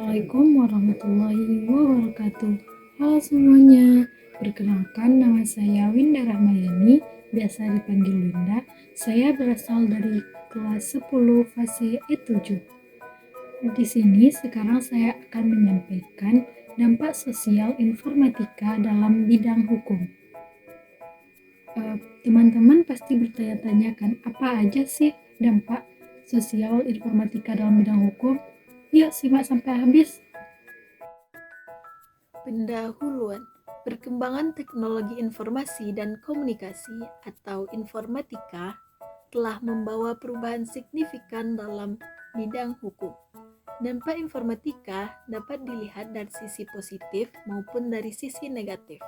Assalamualaikum warahmatullahi wabarakatuh. Halo semuanya, perkenalkan nama saya Winda Rahmayani, biasa dipanggil Winda. Saya berasal dari kelas 10 fase E7. Di sini sekarang saya akan menyampaikan dampak sosial informatika dalam bidang hukum. Teman-teman pasti bertanya-tanya kan, apa aja sih dampak sosial informatika dalam bidang hukum? Yuk simak sampai habis. Pendahuluan, perkembangan teknologi informasi dan komunikasi atau informatika telah membawa perubahan signifikan dalam bidang hukum. Dampak informatika dapat dilihat dari sisi positif maupun dari sisi negatif.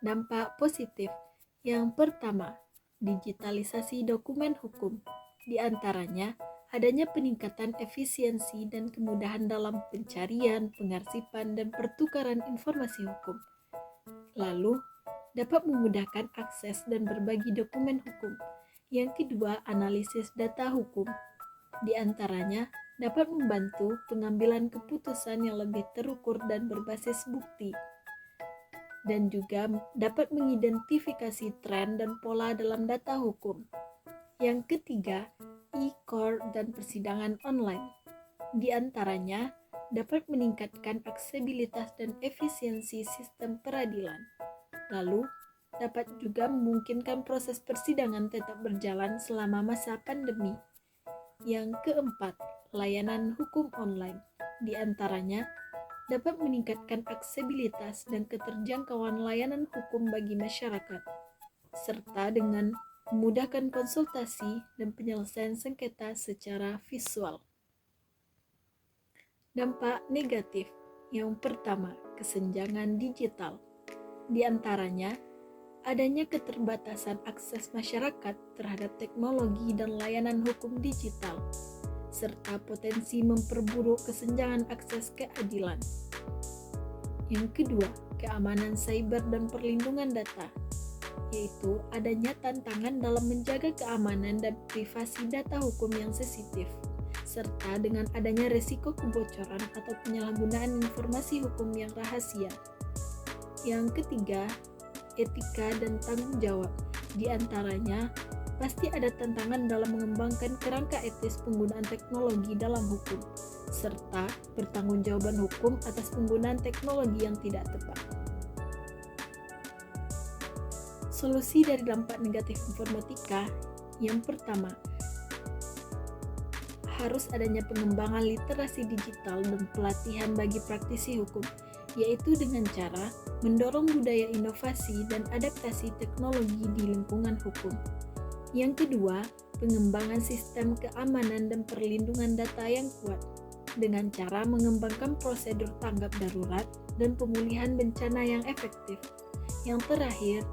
Dampak positif yang pertama, digitalisasi dokumen hukum, di antaranya adanya peningkatan efisiensi dan kemudahan dalam pencarian, pengarsipan, dan pertukaran informasi hukum. Lalu, dapat memudahkan akses dan berbagi dokumen hukum. Yang kedua, analisis data hukum. Di antaranya, dapat membantu pengambilan keputusan yang lebih terukur dan berbasis bukti. Dan juga dapat mengidentifikasi tren dan pola dalam data hukum. Yang ketiga, e-court dan persidangan online. Di antaranya, dapat meningkatkan aksesibilitas dan efisiensi sistem peradilan. Lalu, dapat juga memungkinkan proses persidangan tetap berjalan selama masa pandemi. Yang keempat, layanan hukum online. Di antaranya, dapat meningkatkan aksesibilitas dan keterjangkauan layanan hukum bagi masyarakat, serta dengan memudahkan konsultasi dan penyelesaian sengketa secara visual. Dampak negatif yang pertama, kesenjangan digital. Di antaranya, adanya keterbatasan akses masyarakat terhadap teknologi dan layanan hukum digital, serta potensi memperburuk kesenjangan akses keadilan. Yang kedua, keamanan cyber dan perlindungan data, yaitu adanya tantangan dalam menjaga keamanan dan privasi data hukum yang sensitif, serta dengan adanya resiko kebocoran atau penyalahgunaan informasi hukum yang rahasia. Yang ketiga, etika dan tanggung jawab. Di antaranya, pasti ada tantangan dalam mengembangkan kerangka etis penggunaan teknologi dalam hukum, serta pertanggungjawaban hukum atas penggunaan teknologi yang tidak tepat. Solusi dari dampak negatif informatika yang pertama, harus adanya pengembangan literasi digital dan pelatihan bagi praktisi hukum, yaitu dengan cara mendorong budaya inovasi dan adaptasi teknologi di lingkungan hukum. Yang kedua, pengembangan sistem keamanan dan perlindungan data yang kuat dengan cara mengembangkan prosedur tanggap darurat dan pemulihan bencana yang efektif. Yang terakhir,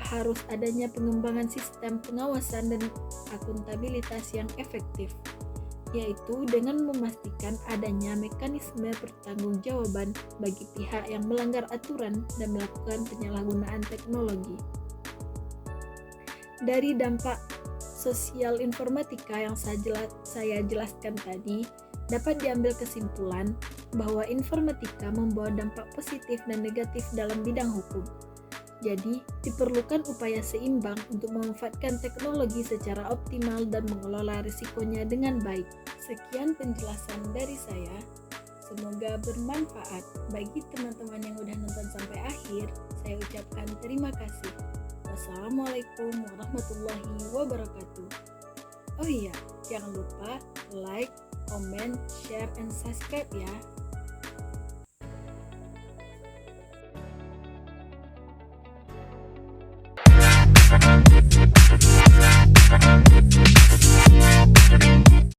harus adanya pengembangan sistem pengawasan dan akuntabilitas yang efektif, yaitu dengan memastikan adanya mekanisme pertanggungjawaban bagi pihak yang melanggar aturan dan melakukan penyalahgunaan teknologi. Dari dampak sosial informatika yang saya jelaskan tadi, dapat diambil kesimpulan bahwa informatika membawa dampak positif dan negatif dalam bidang hukum. Jadi, diperlukan upaya seimbang untuk memanfaatkan teknologi secara optimal dan mengelola risikonya dengan baik. Sekian penjelasan dari saya. Semoga bermanfaat bagi teman-teman yang udah nonton sampai akhir. Saya ucapkan terima kasih. Wassalamualaikum warahmatullahi wabarakatuh. Oh iya, jangan lupa like, comment, share, and subscribe ya.